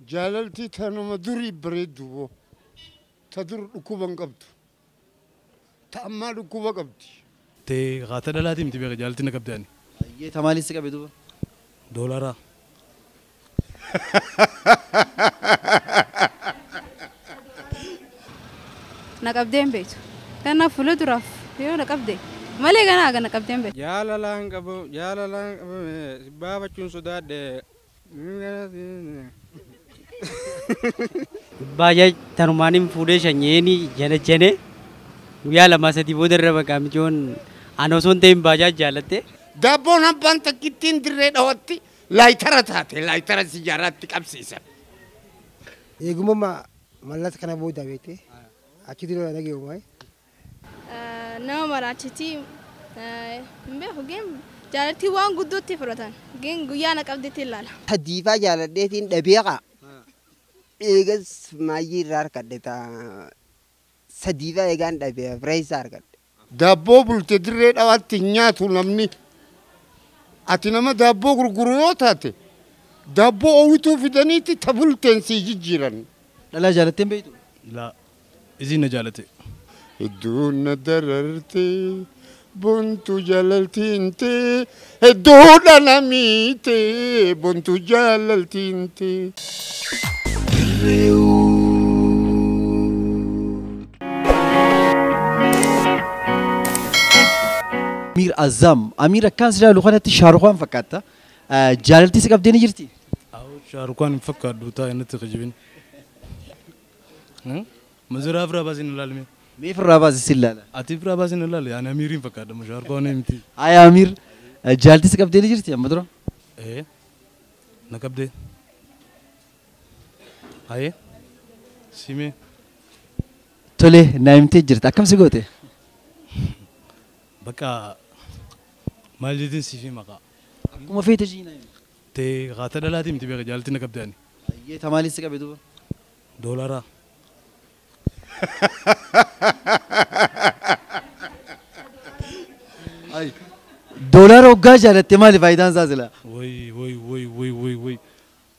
Jaalaltii tanuma durii bareedduu ta dur dhukkuba hin qabdu ta ammaa dhukkuba qabdi. Tee haata dhalaatii miti beeka jaalaltii na qabdi ani. Ayyee tamaalis qabe duuba. Doolaraa. Na qabdeen beektu. Kanaaf fuulduraaf yoo na qabde malee ganaa na qabdeen beektu. Jaalalaan qabu baafachuun sodaadhe. Baay'ee tanumaaniin fuudhee shanyeeni jene guyyaa lama sadii booda irra maqaa mijoon ana osoo hin ta'in baay'ee jaalatte. Daabboon abbaan takkittiin dirree dhawatti laayitara taate laayitara sijaaraatti qabsiisan. Eegummaa mallattoo kana booda beekte achi dirree dhagee uumaa. Nama maraachiti beeku geen jaalaltii waan guddootti fudhatan geen guyyaa na qabdeetti ilaala. Hadiifaa jaaladheetiin dhabeeqa. Eegas maayyii irraa harkadhe sadiifaa eegaan dhabee fireessaa harkadhe. Daabboo bulte dirree dhawaatti nyaatu namni ati nama daabboo gurguru yoo taate daabboo oowituu fidaniitti ta bulteen sii jijjiiran. Dhalaa jaalatteen beektu? Laa isiin na jaalate. Hedduun na dararte bontu jaalaltiin tee hedduudha na miite bontu jaalaltiin tee. Amir Azam, Amir akkaan silaa luqanatti Shaaruqaan fakkaata. Jaalaltii si qabdee ni jirti? Shaaruqaan hin fakkaadhu taa'e natti qajibin. Mazuraa firaa baasin ilaalme. Mee firaa baasin si ilaala? Ati firaa baasin ilaale ani Amiriin fakkaadha Shaaruqaan miti. Aya Amir, jaalaltii si qabdee ni jirti amma dura? Na qabdee. Haye simee. Tole naa himtee jirti akkam si goote? Bakka maal jedhin siifii maqaa. Akkuma feete jiina himi. Tee haata dhalaatii miti beeka jaalaltii na qabdi ani. Ayyee tamaalis si qabe duuba. Doolaraa. Doolaara hoggaa jaalatte maali faayidaan isaa sila? Woy.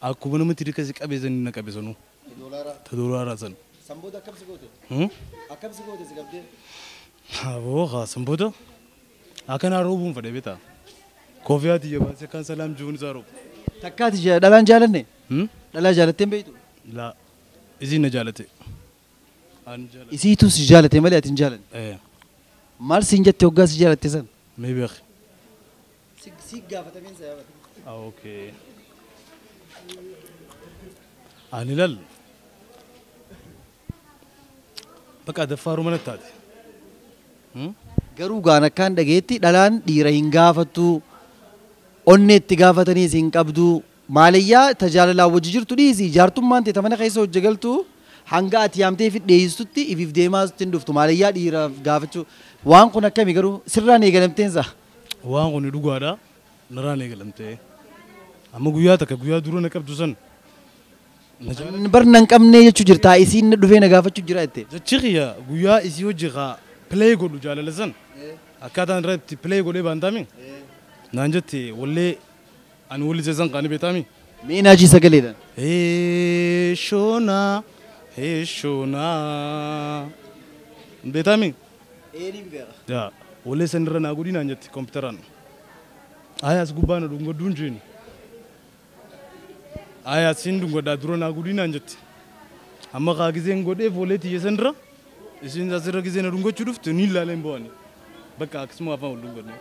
Akkuma namatti dhiqasi qabeessanii na qabeessanu. Ta doolaaraa san. Sanboota akkam si goote? Akkam si goote si qabdee? Haa sanboota. Akkanaa roobuun fedhe beektaa. Koofiyaati jabaasee kan salaam jiruun isaa roobu. Takkaati dhalaan jaalanne? Dhalaa jaalatteen beektu? Laa isiin na jaalate. Isiitu si jaalate malee ati hin jaalanne? Maal siin jette hoggaa si jaalatte san? Mee beeki. Si gaafatameen sa yaabate. Okay. Ani lal. Bakka daffaaru mana taate. Garuu gaan akkaan dhageetti dhalaan dhiira hin gaafattu onneetti gaafatanii hin qabdu maaliyyaa tajaajilaan wajji jirtu dhiisi jaartummaan ta'e mana keessa hojjegaltu hanga ati yaamtee fi dheessutti ifiif deemaa hin dhuftu maaliyyaa dhiira gaafachuu waan kun akkami garuu sirraan eegalamteensa. Waan kun dhugaadha narraan eegalamtee amma guyyaa takka guyyaa dura na qabdu san. Barna hin qabnee jechuu jirta isiin dhufee na gaafachuu jira jette. Jechiqiya guyyaa isii hojii haa play godhu jaalala san. Akkaataan irratti play godhee baantaami. Naan jette wallee ani walli seesan qaanii beetaami. Mee naajii sagaleedhaan. Heeshonaa. Beetaami. Yaa wallee san irra naa godhi naan jette kompiitaraan. Ayaas gubbaa na dhungodduun jeeni. Ayaas siin dhungoddaa dura naa godhi naan jette. Amma kaa gizeen godheef wallee tiyyeessan irra. Isin asirra gizeen na dhungachuu dhufte ni ilaaleen bo'ani. Bakka akkasuma afaan wal dhungodne.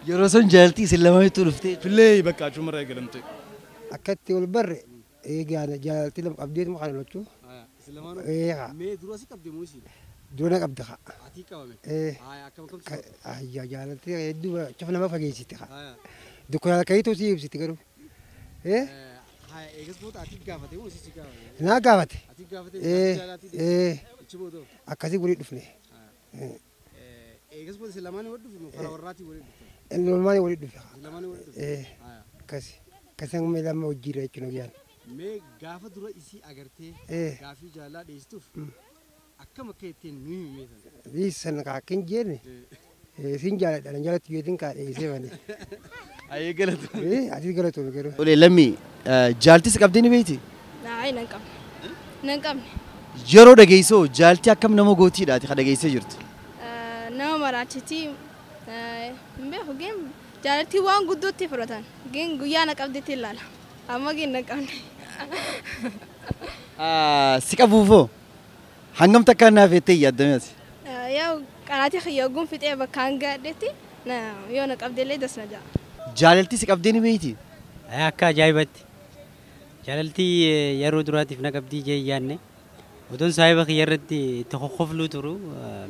Yeroo san jaalaltii isin lamaanitu dhufte. Filee bakka achumarraa eegalamte. Akkatti ol barre eegaan jaalaltii lama qabdeetu maqaan lachuu. Mee dura si qabde moo isiin? Dura qabde haa. Atii qabame? Akkam Ayyaa jaalaltii hedduu cufa nama fageessite haa. Dukkanaa kayituu si ibsiti garuu. Eegas boota atii gaafate moo isii si gaafate? Naa gaafate. Atii gaafate? Akkasii walii dhufne. Eegas boota si lamaanii wal dhufu karaa warraatii walii dhufe? Lamaanii walii dhufe. Lamaanii walii dhufe? Akkasii. Akkasii amma lama wajjiirra jechuun guyyaan. Mee gaafa dura isii agartee gaafii jaalala dhiyeessituuf akkam akka ittiin nuyi himeetan? Biisan kaa akkin jenne siin jaaladha jaalatti yoo kaa dhiyeessee bane. Ayyee galatu. Ati galatu garuu. Tole lammii jaaltis qabdee ni beekti? Naayii nan qabne. Nan qabne. Yeroo dhageessoo jaaltii akkam nama gootiidhaati kan dhageessee jirtu? Nama maraachitii hin beeku geen jaalaltii waan guddootti fudhatan geen guyyaa na qabdeetti ilaala amma geen na qabne. Si qabuufoo hangam takkaan naaf jettee yaaddame ati? Yaa qanaatii xiyyaagguun fixee bakka hanga addeetti yoo na qabdeellee dasna ja'a. Jaalaltii si qabdee ni beekti? Akka ajaa'ibatti. Jaalaltii yeroo duraatiif na qabdii jee yaadne. Otoon saahiba kiyya irratti itti qoqqofluu turu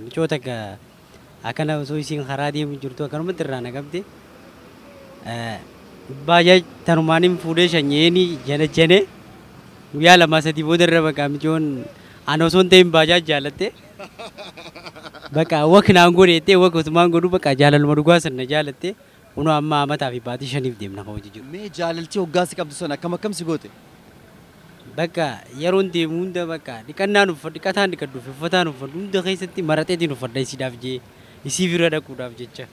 micoota akkana osoo isiin karaa deemu jirtu akkanumatti irraa na qabde. Baay'ee tanumaaniin fuudhee shanyeeni jene guyyaa lamaa sadii booda irra bakka micoon ana osoo hin ta'in baay'ee jaalatte. Bakka waknaan godheettee wakutumaan godhu bakka jaalaluma dhugaa sana jaalatte. Kunoo amma amataa fi baatii 5 deemna kan hojii jiru. Mee jaalaltii hoggaa si qabdu sana akkam si goote? Bakka yeroon deemu hunda bakka dhiqannaan uffadhu dhiqataan dhiqadhuuf uffataan uffadhu hunda keessatti maraxeetiin uffadha isiidhaaf jee isii bira dhaquudhaaf jecha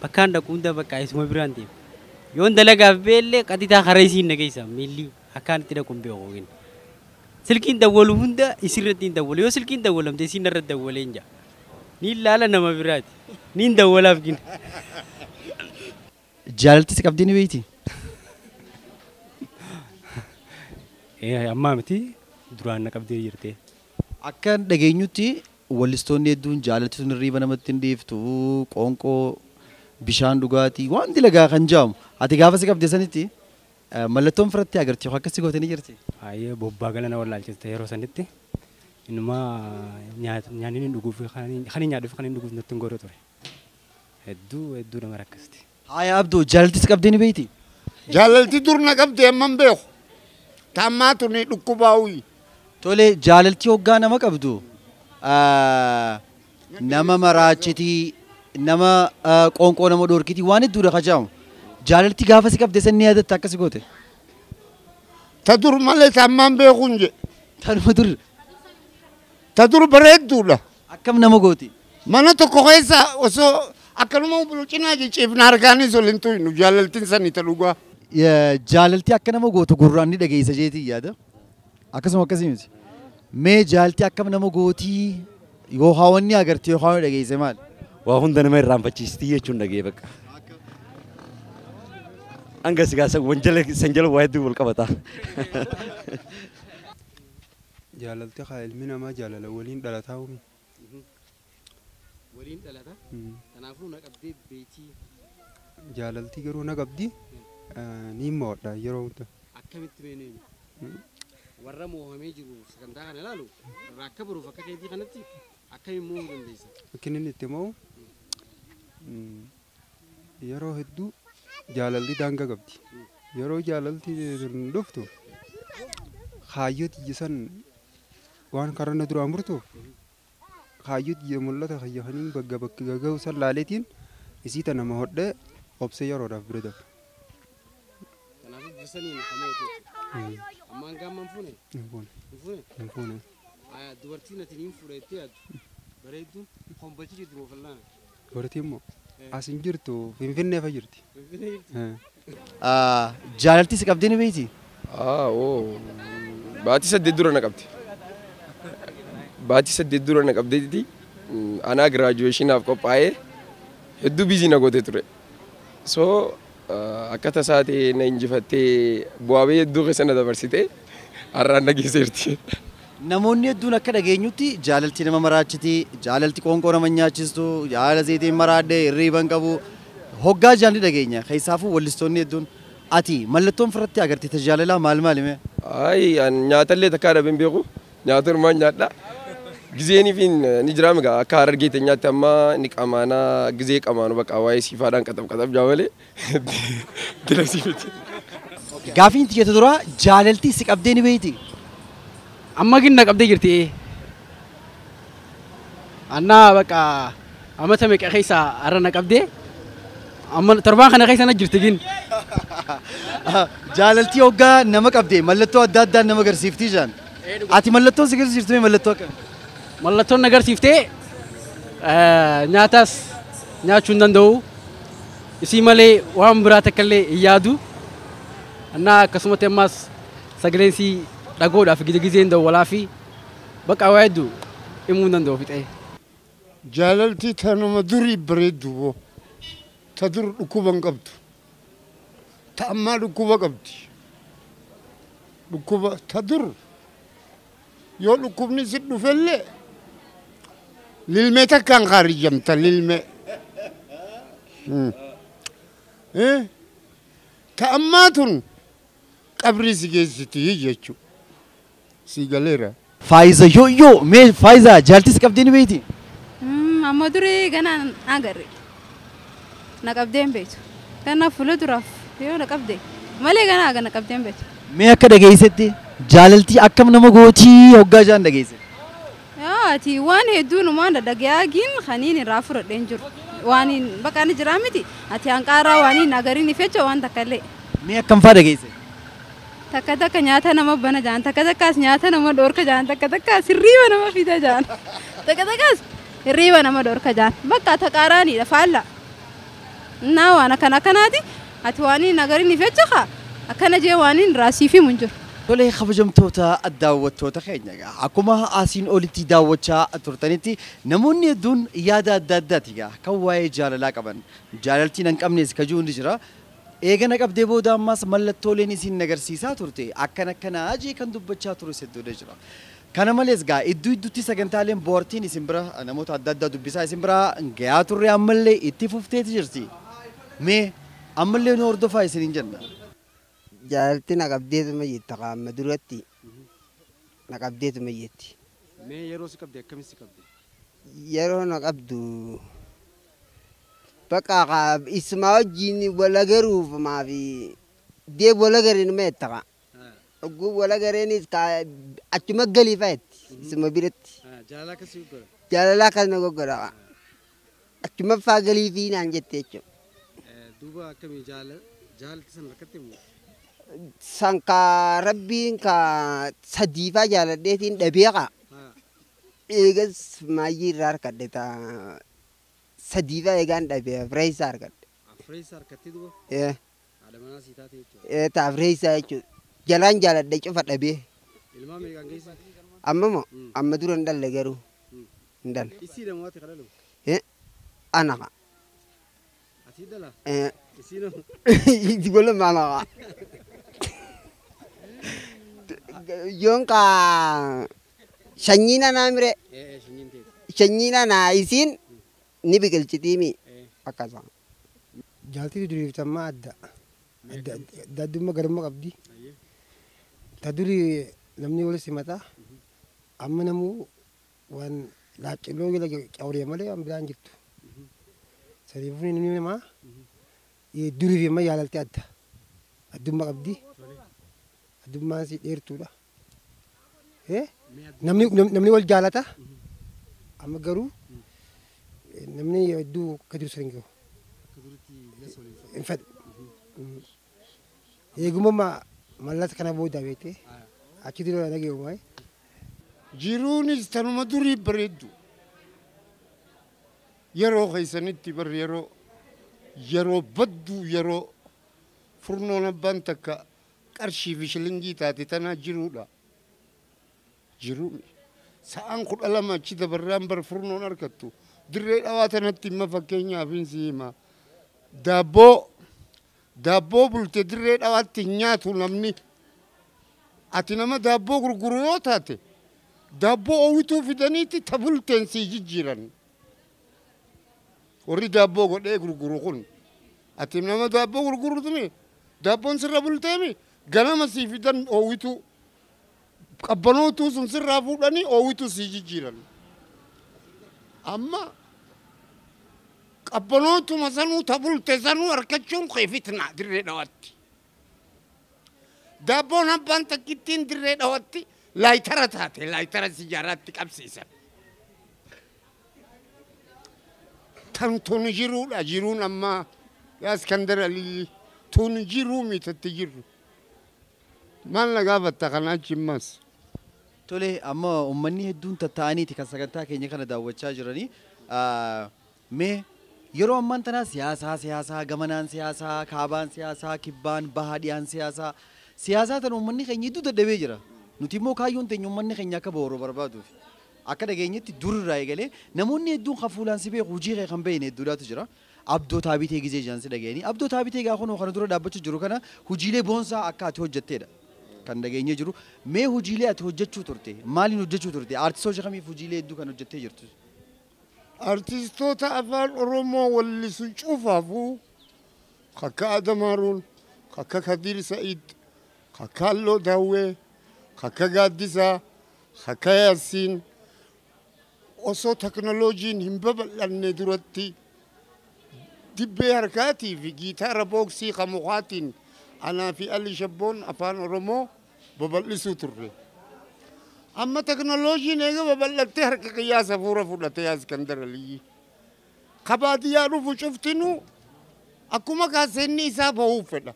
bakkaan dhaqu hunda bakka isuma biraan deema. Yoon dalagaaf beellee qatitaa karaa isiin nageessa miilli akkaan itti dhaquun beeku gin. Silkiin dawwalu hunda isirratti hin dawwalu yoo silkiin dawwalamte isiin irratti dawwalee hin jaa. Ni ilaala nama biraati ni hin dawwalaaf gin. Jaalaltii si qabdee ni beekti? Ammaa miti duraan na qabdee jirte. Akka dhageenyutti wallistoonni hedduun jaalaltii sun hirriiba namatti hin dhiiftu qoonqoo bishaan dhugaatii wanti lagaa kan jaamu ati gaafa si qabde sanitti mallattoon firatti agartii akkasii gootee ni jirti. Ayyee bobbaa galana wallaalchiste yeroo sanitti inuma nyaanni hin dhuguuf kan hin nyaadhuuf kan hin dhuguuf natti hin godhu ture. Hedduu nama rakkasti. Haaya Abduu jaalaltii si qabdee ni beekti? Jaalaltii dur na qabdee amman beeku. Tammaatu ni dhukkubaawii. Tole jaalaltii hoggaa nama qabdu nama maraachitii nama qoonqoo nama dhoorkitii waan hedduudha kajaamu. Jaalaltii gaafa si qabde san ni yaadatta akkasi goote? Ta dur malee tammaan beekuun je. Tanuma dur. Ta dur bareedduudha. Akkam nama gooti? Mana tokko keessa osoo akkanuma bulchinaa jechifna harkaanis ol hin tuynu jaalaltiin sanii ta dhugaa. Jaalaltii akka nama gootu gurraan ni dhageessa jeetii yaada. Akkasuma akkasii miti. Mee jaalaltii akkam nama gootii yoo haawwanni agartee yoo haawwanni dhageesse maal? Waa hunda nama irraanfachiistii jechuun dhagee bakka. Hanga sigaasa sanjala waa hedduu wal qabata. Jaalaltii haa ilmi namaa jaalala waliin dhalataa uumi. Waliin dhalata? Kanaafuu na qabdee beektii. Jaalaltii garuu na qabdi. Ni moodha yeroo hunda. Akkamitti beeknu? Warra moohamee jiru sagantaa kana ilaalu akka baruuf akka keetii kanatti akkamiin mo'uu dandeessa? Akkin inni itti mo'u yeroo hedduu jaalaltii daangaa qabdi. Yeroo jaalaltii dhuftu kaayyoo xiyyisan waan karana duraan murtuuf kaayyoo xiyya mul'ata kayyahanii bakka gaga'u san laaleetiin isii ta nama hodhee obsee yeroodhaaf bira dabra. Kanaafuu birsaniin hamooti. Ammaan gaamman fuune? Hin fuune. Dubartiin ati niin fuudhettee yaaddu bareedduun hombachi jirtu moofallaan. Dubartiin immoo as hin jirtu Finfinnee fa jirti. Jaalaltii si qabdee ni beekti? Baatii 8 dura na qabdi. Baatii 8 dura na qabdeetti anaa giraajuweeshinaaf qophaa'ee hedduu biizii na gootee ture. So akka tasaatee na injifattee bu'aa hedduu keessa na dabarsitee har'aan na geesseerti. Namoonni hedduun akka dhageenyutti jaalaltii nama maraachitii, jaalaltii qoonqoo nama nyaachistu, jaala zeetiin maraadhee hirriiban qabu hoggaa jaalli dhageenya. Keessaafuu wallistoonni hedduun ati mallattoon firatti agartee tajaalalaa maal hime? Nyaatallee takkaa dhabeen beeku nyaaturumaan nyaadha. Gizeeniif ni jira migaa akka harargeete nyaatti amma ni qamaanaa gizee qamaanu bakka waa'ee siifaadhaan qaxaf jaamalee dilasiifiti. Gaafiin tiyya dura jaalaltii si qabdee ni beekti? Amma gin na qabdee jirti. Annaa bakka amata meeqa keessa har'a na qabdee amma torbaan kana keessa na jirti gin. Jaalaltii hoggaa nama qabdee mallattoo adda addaan nama agarsiiftii jaan. Ati mallattoon si agarsiiftu mallattoo akkam? Mallattoon agarsiiftee nyaatas nyaachuu hin danda'u. isii malee waan biraa takkallee hin yaadu. Annaa akkasumatti ammas sagaleensi dhagoodhaaf gizeen dawwalaa fi bakka waa hedduu himuu danda'u fixee. Jaalaltii tanuma durii bareeddu boo ta dur dhukkuba hin qabdu ta ammaa dhukkuba qabdi dhukkuba ta dur yoo dhukkubni si dhufellee lilmee takkaan khaarijamta lilmee ta ammaa tun qabrii si geessiti jechuudha si galeera. Faayiza yoo mee faayiza jaaltis qabdeen beekti? Amma durii ganaan agarre na qabdeen beektu ganna fuula duraaf yoo na qabde malee ganaa gana qabdeen beektu. Mee akka dhageessetti jaalaltii akkam nama gootii hoggaa jaan dhageesse? Ati waan hedduu numaan dhagayaagiin kaniin irraa fudhadheen jiru waan baqaan jiraa miti ati hanqaaraa waan nagariin ifecha waan takkallee. Mee akkam faa dhageesse? Takka takka nyaata nama bana jaan takka takkaas nyaata nama dhoorka jaan takka takkaas hirriiba nama fida jaan takka takkaas hirriiba nama dhoorka jaan bakka taqaaraaniidha faalla naa waan akkana akkanaati ati waan nagariin ifecha akkana jee waan raasii fi mun jiru. Tolee kabajamtoota daawwattoota keenya akkuma asiin olitti daawwachaa turtanitti namoonni hedduun yaada adda addaati kan waa'ee jaalalaa qaban jaalaltiin hin qabnes kajuu hundi jira. Eegana qabdee booda ammas mallattooleen isin agarsiisaa turte akkanaa jee kan dubbachaa ture hedduudha jira. Kana malees iddootti sagantaaleen boortiin isin bira namoota adda addaa dubbisaa isin bira gahaa turre ammallee itti fufteeti jirti. Mee ammallee nu hordofaa isiniin jenna. Jaalaltii na qabdeetuma jetta qaama duratti na qabdeetuma jetti. Mee yeroo si qabde akkamitti si qabde? Yeroo na qabdu bakka isma wajjin wala garuuf maafi deeb wala gariin meettaqa. Oguu wala gariinis achuma galii fa'eetti isma biratti. Jaalalaa akkasii goggora? Jaalalaa akkas na goggora. Achuma faa galii fi naan jette jechuudha. Duuba akkamii jaalalti sana rakkatti immoo? Sanka rabbiin ka sadiifaa jaaladheetiin dhabeeqa. Eegas maayyii irraa harkadhe ta sadiifaa eegaan dhabee Afreessaa harkadhe. Afreessaa harkattee duuba? Haadha manaa sii taate jechuudha. Ta Afreessaa jechuudha. Jalaan jaaladhe cufa dhabee. Ilmaan meeqaan geessa? Amma moo amma dura hin dhalle garuu hin dhalle. Isii namoota kadhalu? Anaqa. Asii dhala? Isii namoo? Iti gola maanaqa. Yoon ka shanyiina naa mire shanyiina naa isiin ni biqilchitiimi akkasa. Jaalaltii duriiftammaa adda addummaa garummaa qabdi. Ta durii namni wal simataa amma namuu waan laacilloo jala cawree malee waan biraan jirtu. Sariifuu namni namaa duriif amma jaalaltii adda addummaa qabdi. Addummaan si dheertuudha. Namni wal jaalata amma garuu namni hedduu akka jiru sana hin gahu. Hin fedhu. Eegummaa mallas kana booda beekte achitti lola dhageewu maayee. Jiruunis tanuma durii bareeddu yeroo keessanitti bar yeroo badduu yeroo furnoon abbaan takka qarshii fi shilingii taate tanaa jiruudha. Jiruun sa'aan 12 achi dabarraan bar furnoon harkattu dirree dhawaa tanatti himma fakkeenyaaf hin si hima daabboo bulte dirree dhawaatti hin nyaatu namni ati nama daabboo gurguru yoo taate daabboo owituu fidaniiti ta bulteen sii jijjiiran warri daabboo godhee gurguru kun ati nama daabboo gurgurutumi daabboon sirra bulteemi ganama sii fidan owituu qabbanootuu sun sirraa fuudhanii owituu sii jijjiiran amma qabbanootuma sanuu ta bulte sanuu harkachuun kee fitna dirree dhawaatti daabboon abbaan takkittiin dirree dhawaatti laayitara taate laayitara sijaaraatti qabsiisan tan tun jiruudha jiruun ammaa yaa Iskandar Alii tun jiruu mitatti jirru maal na gaafatta kanaachi immas. Tole amma uummanni hedduun tatta'aniiti kan sagantaa keenya kana daawwachaa jiranii mee yeroo ammaan tanaa siyaasaa gamanaan siyaasaa kaabaan siyaasaa kibbaan bahaadhiyaan siyaasaa tan uummanni keenya iddoo dadhabee jira nuti immoo kaayyoon teenya uummanni keenya akka booroo barbaaduuf akka dhageenyetti durirraa eegalee namoonni hedduun hafuulaan si beeku hojii kee kan beeyne hedduudhaatu jira abdoo taabitee gizee jaansi dhageeni abdoo taabitee gaafa kana dura dhaabbachuu jiru kana hojiilee boonsaa akka ati hojjetteedha kan dhageenye jiru mee hojiilee ati hojjechuu turte maaliin hojjechuu turte aartistoota kamiif hojiilee hedduu kan hojjettee jirtu artistoota afaan oromoo wallisu cufaafuu kakka adamaaruun kakka kadiir sa'id kakka halloo daawwee kakka gaaddisaa kakka yaasiin osoo teknooloojiin hin babal'anne duratti dibbee harkaatii fi giitaara booksii kamukaatiin anaa fi alli shabboon afaan oromoo babal'isuu turre. Amma teknooloojiin eega babal'attee harka qiyyaasa fuura fudhatee Iskandar Aliyyi. Kabaadiyyaa dhufu cuftinu akkuma kaaseenni isaa bahuuf fedha.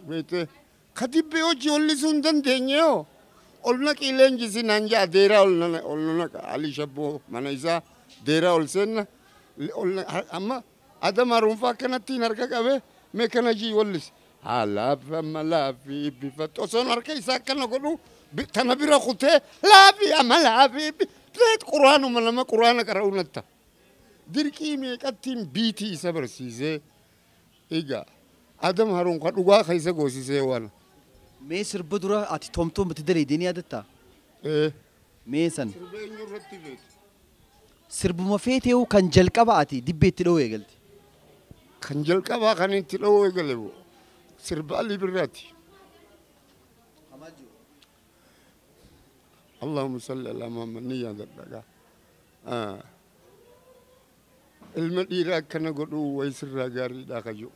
Beete ka dibbee hojii hollisuu hin dandeenye yoo ol naqii leenjisi naan ja'a deeraa ol naqa Ali Shabboo mana isaa deeraa ol seenna amma adama ruunfaa akkanattiin harka qabee mee kana jii hollisi. Laafi amma laafi bifattu osoon harka isaa akkana godhu tana bira kutee laafi amma laafi beet quraanuma nama quraana qara'uunatta. Dirqii meeqattiin biitii isa barsiisee egaa Adam Haruun ka dhugaa keessa goosisee waan. Mee sirba dura ati tomtoom itti daleedee ni yaadatta? Mee san. Sirba eenyurratti beeku? Sirbuma feeteewu kan jalqaba ati dibbee itti dhawoo eegalte. Kan jalqabaa kan itti dhawoo eegale sirba Ali Birraati. Allahumma salli ala Muhammad ni yaadadha. Ilma dhiiraa akkana godhuu wayi sirraa gaariidha ka jiru.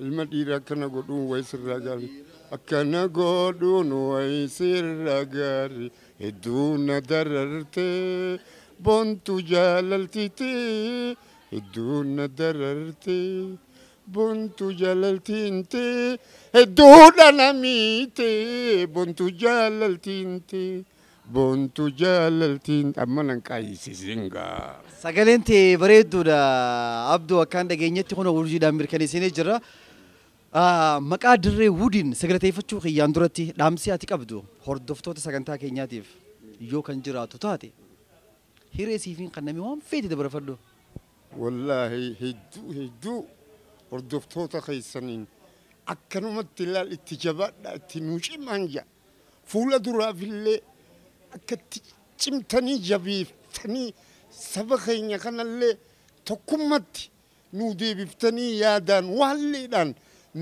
Ilma dhiiraa akkana godhuu wayi sirraa gaarii. Akkana godhuun wayi sirraa gaarii. Hedduu na dararte bontu jaalaltiite. Hedduu na dararte bontu jaalaltiinte. Hedduu na miite bontu jaalaltiinte. Bontu jaalaltiinte. Amma nan qaayisisingaa. Sagaleen tee bareedduudha Abduu akkaan dhageenyetti kun urjiidhaan mirkaneessinee jira. Maqaa Direwoodiin sirreeyfachuu xiyyaan duratti dhaamsi ati qabdu hordoftoota sagantaa keenyaatiif yoo kan jiraatu taate hiree siifiin kan namni waan feete dabarfadhu. Wallaahi hedduu hordoftoota keessaniin akkanumatti ilaal itti jabaadha itti nuu cimaan jaa fuula duraafillee akka itti cimtanii jabeeftanii saba keenya kanallee tokkummatti nuu deebiftanii yaadaan waalleedhaan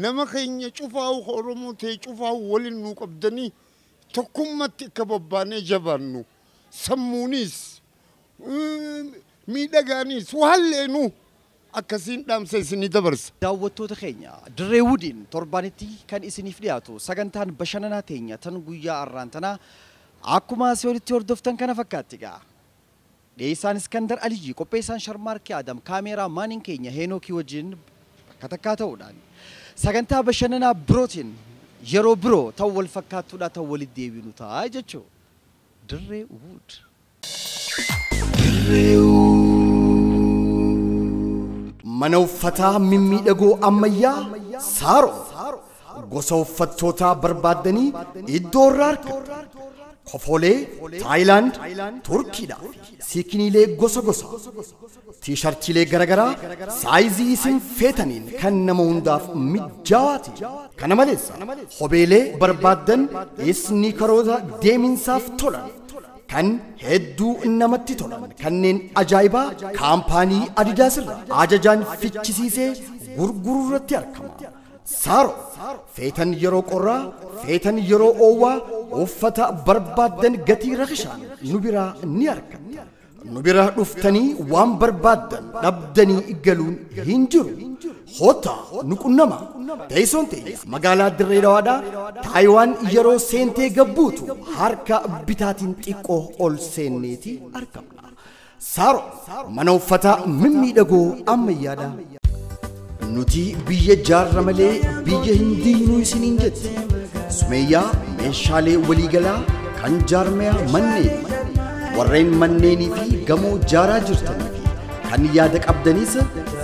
nama keenya cufaa'u Oromoo ta'e cufaa'u waliin nuu qabdanii tokkummatti akka babbaanee jabaannu sammuunis miidhagaanis waalleenu akkasiin dhaamsa isinii dabarsa. Daawwattoota keenya Direwoodiin torbaanitti kan isiniif dhiyaatu sagantaan bashannanaa teenya tan guyyaa har'aan tanaa akkuma asii olitti hordoftan kana fakkaatti gaa. Teeysan Iskandar Aliyyi qopheessaan Sharmaarkii Adam kaameeraa maaniin keenya Heenokii wajjin bakka takkaa ta'uudhaan sagantaa bashannanaa birootiin yeroo biroo ta'u wal fakkaattuudha ta'u walitti deebinu ta'a jechuudha. Direwood. Mana uffataa mimmiidhagoo ammayyaa Saaroo gosa uffattootaa barbaaddanii iddoo irraa argattu. Kofolee Taayilaand, Turkiidhaa fi siikiniilee gosa gosa. Tiishartiilee garaagaraa saayizii isin feetaniin kan nama hundaaf mijawaati. Kana malees kopheelee barbaaddan isniikaroota deeminsaaf tolan. Kan hedduu namatti tolan kanneen ajaa'ibaa kaampaanii Adidaas irraa ajajaan fichisiisee gurguruu irratti argama. Saaroo feetan yeroo qorraa feetan yeroo oowwaa uffata barbaaddan gatii rakishaan nu biraa ni argatta. Nu biraa dhuftanii waan barbaaddan dhabdanii galuun hin jiru. Hoota nu qunnama. Teessoon teenya magaalaa Dirree Dhawaadhaa Taayiwaan yeroo seentee gabbuutu harka bitaatiin xiqqoo ol seenneeti argamna. Saaroo mana uffataa mimmiidhagoo ammayyaadha. Nuti biyya jaarra malee biyya hin diinuu isiniin jetti. Sumeeyyaa meeshaalee waliigalaa kan jaarmaya manneen warreen manneenii fi gamoo jaaraa jirtanii fi kan yaada qabdanis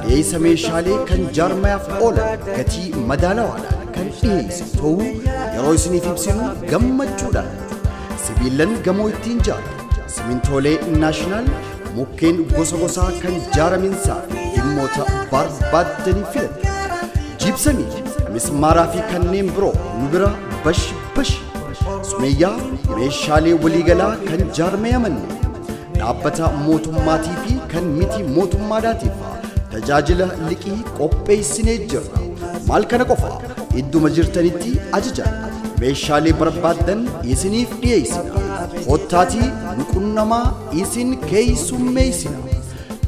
dhiyeessa meeshaalee kan jaarmayaaf oolan gatii madaalawaadhaan kan dhiyeessu ta'uu yeroo isiniif ibsinu gammachuudhaan sibiilan gamoo ittiin jaaru simintoolee naashinaal mukkeen gosa gosaa kan jaaraminsaa fi dhimmoota barbaaddanii filattu jibsamii mismaaraa fi kanneen biroo nu bira bash sumeeyyaa meeshaalee waliigalaa kan jaarmaya manneen dhaabbata mootummaatii fi kan miti mootummaadhaatiif tajaajila liqii qopheessinee jirra maal kana qofa idduma jirtanitti ajajaan meeshaalee barbaaddan isiniif dhiyeessina kottaatii nuqunnamaa isin keessummeessina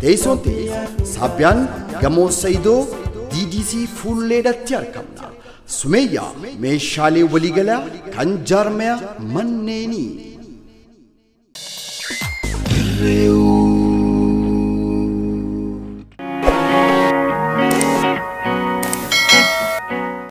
teessoon ta'e saabbiyaan gamoo sayidoo DDC fuulleedhatti argamna sumeeyyaa meeshaalee waliigalaa kan jaarmaya manneenii.